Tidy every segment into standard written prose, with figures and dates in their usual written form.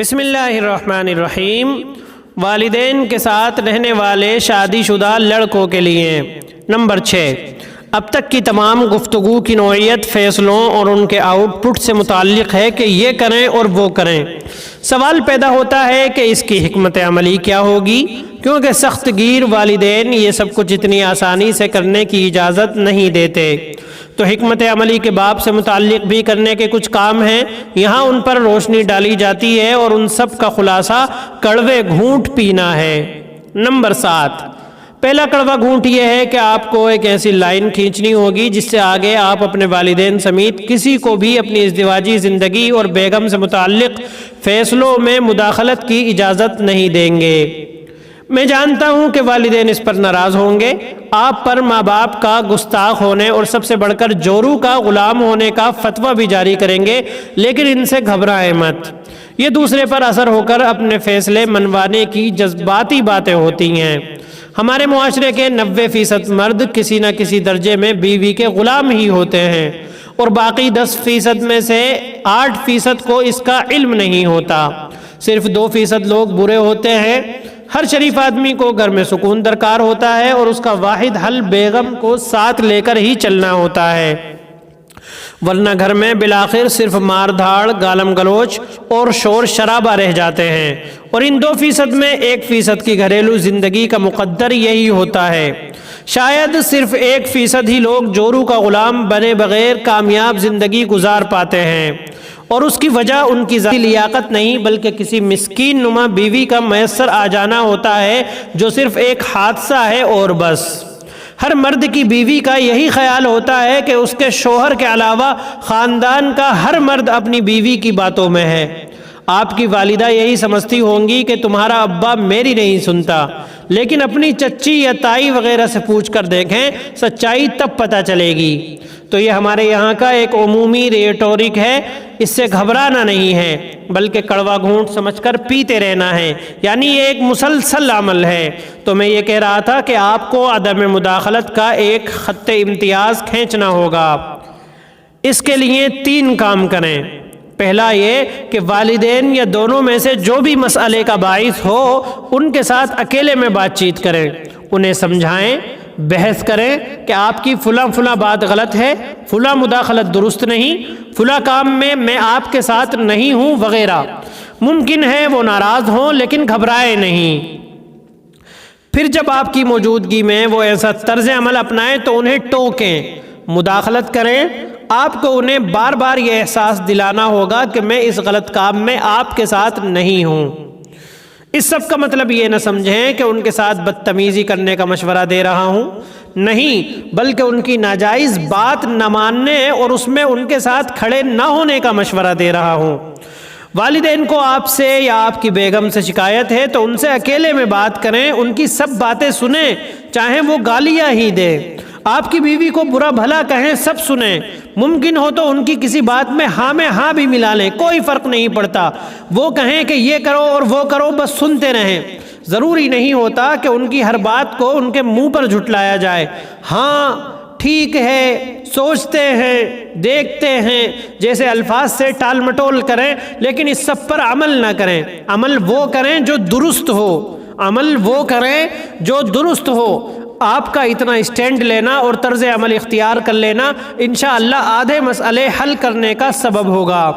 بسم اللہ الرحمن الرحیم۔ والدین کے ساتھ رہنے والے شادی شدہ لڑکوں کے لیے نمبر 6، اب تک کی تمام گفتگو کی نوعیت فیصلوں اور ان کے آؤٹ پٹ سے متعلق ہے کہ یہ کریں اور وہ کریں۔ سوال پیدا ہوتا ہے کہ اس کی حکمت عملی کیا ہوگی، کیونکہ سخت گیر والدین یہ سب کچھ اتنی آسانی سے کرنے کی اجازت نہیں دیتے۔ تو حکمت عملی کے باب سے متعلق بھی کرنے کے کچھ کام ہیں، یہاں ان پر روشنی ڈالی جاتی ہے اور ان سب کا خلاصہ کڑوے گھونٹ پینا ہے۔ نمبر 7، پہلا کڑوا گھونٹ یہ ہے کہ آپ کو ایک ایسی لائن کھینچنی ہوگی جس سے آگے آپ اپنے والدین سمیت کسی کو بھی اپنی ازدواجی زندگی اور بیگم سے متعلق فیصلوں میں مداخلت کی اجازت نہیں دیں گے۔ میں جانتا ہوں کہ والدین اس پر ناراض ہوں گے، آپ پر ماں باپ کا گستاخ ہونے اور سب سے بڑھ کر جورو کا غلام ہونے کا فتویٰ بھی جاری کریں گے، لیکن ان سے گھبرائیں مت۔ یہ دوسرے پر اثر ہو کر اپنے فیصلے منوانے کی جذباتی باتیں ہوتی ہیں۔ ہمارے معاشرے کے 90% مرد کسی نہ کسی درجے میں بیوی کے غلام ہی ہوتے ہیں، اور باقی 10% میں سے 8% کو اس کا علم نہیں ہوتا۔ صرف 2% لوگ برے ہوتے ہیں۔ ہر شریف آدمی کو گھر میں سکون درکار ہوتا ہے، اور اس کا واحد حل بیگم کو ساتھ لے کر ہی چلنا ہوتا ہے، ورنہ گھر میں بالآخر صرف مار دھاڑ، گالم گلوچ اور شور شرابہ رہ جاتے ہیں۔ اور ان 2% میں 1% کی گھریلو زندگی کا مقدر یہی ہوتا ہے۔ شاید صرف 1% ہی لوگ جورو کا غلام بنے بغیر کامیاب زندگی گزار پاتے ہیں، اور اس کی وجہ ان کی ذاتی لیاقت نہیں بلکہ کسی مسکین نما بیوی کا میسر آ جانا ہوتا ہے جو صرف ایک حادثہ ہے اور بس۔ ہر مرد کی بیوی کا یہی خیال ہوتا ہے کہ اس کے شوہر کے علاوہ خاندان کا ہر مرد اپنی بیوی کی باتوں میں ہے۔ آپ کی والدہ یہی سمجھتی ہوں گی کہ تمہارا ابا میری نہیں سنتا، لیکن اپنی چچی یا تائی وغیرہ سے پوچھ کر دیکھیں، سچائی تب پتہ چلے گی۔ تو یہ ہمارے یہاں کا ایک عمومی ریٹورک ہے، اس سے گھبرانا نہیں ہے بلکہ کڑوا گھونٹ سمجھ کر پیتے رہنا ہے، یعنی یہ ایک مسلسل عمل ہے۔ تو میں یہ کہہ رہا تھا کہ آپ کو عدم مداخلت کا ایک خط امتیاز کھینچنا ہوگا۔ اس کے لیے 3 کام کریں۔ پہلا یہ کہ والدین یا دونوں میں سے جو بھی مسئلے کا باعث ہو ان کے ساتھ اکیلے میں بات چیت کریں، انہیں سمجھائیں، بحث کریں کہ آپ کی فلاں بات غلط ہے، فلاں مداخلت درست نہیں، فلاں کام میں آپ کے ساتھ نہیں ہوں وغیرہ۔ ممکن ہے وہ ناراض ہوں لیکن گھبرائے نہیں۔ پھر جب آپ کی موجودگی میں وہ ایسا طرز عمل اپنائیں تو انہیں ٹوکیں، مداخلت کریں۔ آپ کو انہیں بار بار یہ احساس دلانا ہوگا کہ میں اس غلط کام میں آپ کے ساتھ نہیں ہوں۔ اس سب کا مطلب یہ نہ سمجھیں کہ ان کے ساتھ بدتمیزی کرنے کا مشورہ دے رہا ہوں، نہیں، بلکہ ان کی ناجائز بات نہ ماننے اور اس میں ان کے ساتھ کھڑے نہ ہونے کا مشورہ دے رہا ہوں۔ والدین کو آپ سے یا آپ کی بیگم سے شکایت ہے تو ان سے اکیلے میں بات کریں، ان کی سب باتیں سنیں، چاہے وہ گالیاں ہی دیں۔ آپ کی بیوی کو برا بھلا کہیں، سب سنیں، ممکن ہو تو ان کی کسی بات میں ہاں بھی ملا لیں، کوئی فرق نہیں پڑتا۔ وہ کہیں کہ یہ کرو اور وہ کرو، بس سنتے رہیں۔ ضروری نہیں ہوتا کہ ان کی ہر بات کو ان کے منہ پر جھٹلایا جائے۔ ہاں ٹھیک ہے، سوچتے ہیں، دیکھتے ہیں جیسے الفاظ سے ٹال مٹول کریں، لیکن اس سب پر عمل نہ کریں۔ عمل وہ کریں جو درست ہو، عمل وہ کریں جو درست ہو۔ آپ کا اتنا اسٹینڈ لینا اور طرز عمل اختیار کر لینا انشاءاللہ آدھے مسئلے حل کرنے کا سبب ہوگا۔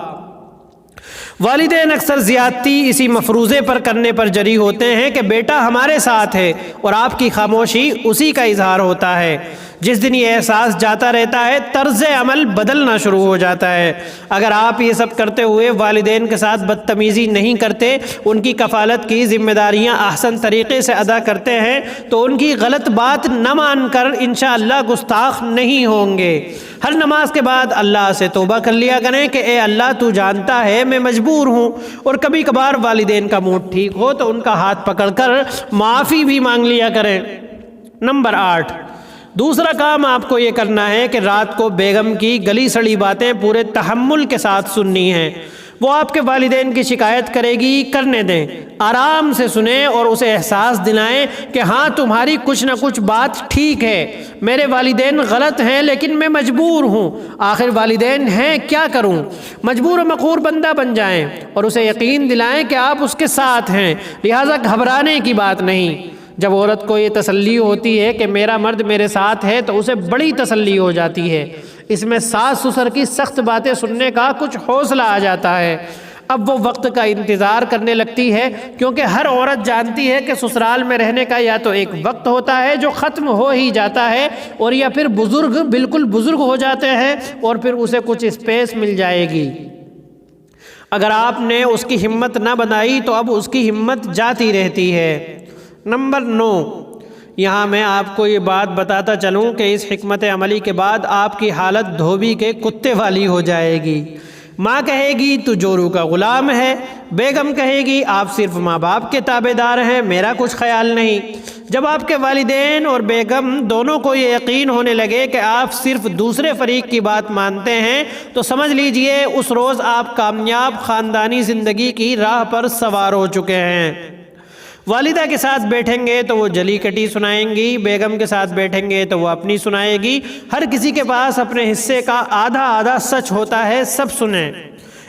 والدین اکثر زیادتی اسی مفروضے پر کرنے پر جری ہوتے ہیں کہ بیٹا ہمارے ساتھ ہے، اور آپ کی خاموشی اسی کا اظہار ہوتا ہے۔ جس دن یہ احساس جاتا رہتا ہے، طرز عمل بدلنا شروع ہو جاتا ہے۔ اگر آپ یہ سب کرتے ہوئے والدین کے ساتھ بدتمیزی نہیں کرتے، ان کی کفالت کی ذمہ داریاں احسن طریقے سے ادا کرتے ہیں، تو ان کی غلط بات نہ مان کر انشاءاللہ گستاخ نہیں ہوں گے۔ ہر نماز کے بعد اللہ سے توبہ کر لیا کریں کہ اے اللہ تو جانتا ہے میں مجبور ہوں، اور کبھی کبھار والدین کا موڈ ٹھیک ہو تو ان کا ہاتھ پکڑ کر معافی بھی مانگ لیا کریں۔ نمبر 8، دوسرا کام آپ کو یہ کرنا ہے کہ رات کو بیگم کی گلی سڑی باتیں پورے تحمل کے ساتھ سننی ہیں۔ وہ آپ کے والدین کی شکایت کرے گی، کرنے دیں، آرام سے سنیں اور اسے احساس دلائیں کہ ہاں تمہاری کچھ نہ کچھ بات ٹھیک ہے، میرے والدین غلط ہیں لیکن میں مجبور ہوں، آخر والدین ہیں کیا کروں۔ مجبور و مقہور بندہ بن جائیں اور اسے یقین دلائیں کہ آپ اس کے ساتھ ہیں، لہٰذا گھبرانے کی بات نہیں۔ جب عورت کو یہ تسلی ہوتی ہے کہ میرا مرد میرے ساتھ ہے تو اسے بڑی تسلی ہو جاتی ہے، اس میں ساس سسر کی سخت باتیں سننے کا کچھ حوصلہ آ جاتا ہے۔ اب وہ وقت کا انتظار کرنے لگتی ہے، کیونکہ ہر عورت جانتی ہے کہ سسرال میں رہنے کا یا تو ایک وقت ہوتا ہے جو ختم ہو ہی جاتا ہے، اور یا پھر بالکل بزرگ ہو جاتے ہیں اور پھر اسے کچھ اسپیس مل جائے گی۔ اگر آپ نے اس کی ہمت نہ بنائی تو اب اس کی ہمت جاتی رہتی ہے۔ نمبر 9، یہاں میں آپ کو یہ بات بتاتا چلوں کہ اس حکمت عملی کے بعد آپ کی حالت دھوبی کے کتے والی ہو جائے گی۔ ماں کہے گی تو جورو کا غلام ہے، بیگم کہے گی آپ صرف ماں باپ کے تابع دار ہیں، میرا کچھ خیال نہیں۔ جب آپ کے والدین اور بیگم دونوں کو یہ یقین ہونے لگے کہ آپ صرف دوسرے فریق کی بات مانتے ہیں تو سمجھ لیجئے اس روز آپ کامیاب خاندانی زندگی کی راہ پر سوار ہو چکے ہیں۔ والدہ کے ساتھ بیٹھیں گے تو وہ جلی کٹی سنائیں گی، بیگم کے ساتھ بیٹھیں گے تو وہ اپنی سنائے گی، ہر کسی کے پاس اپنے حصے کا آدھا آدھا سچ ہوتا ہے، سب سنیں۔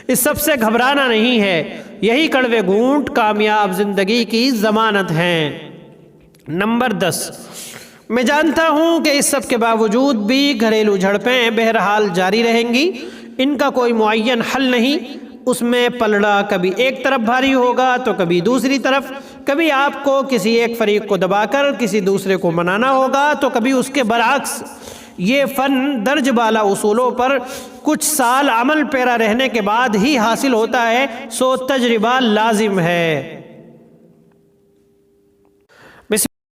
اس سب سے گھبرانا نہیں ہے، یہی کڑوے گھونٹ کامیاب زندگی کی ضمانت ہیں۔ نمبر 10، میں جانتا ہوں کہ اس سب کے باوجود بھی گھریلو جھڑپیں بہرحال جاری رہیں گی، ان کا کوئی معین حل نہیں، اس میں پلڑا کبھی ایک طرف بھاری ہوگا تو کبھی دوسری طرف، کبھی آپ کو کسی ایک فریق کو دبا کر کسی دوسرے کو منانا ہوگا تو کبھی اس کے برعکس۔ یہ فن درج بالا اصولوں پر کچھ سال عمل پیرا رہنے کے بعد ہی حاصل ہوتا ہے، سو تجربہ لازم ہے۔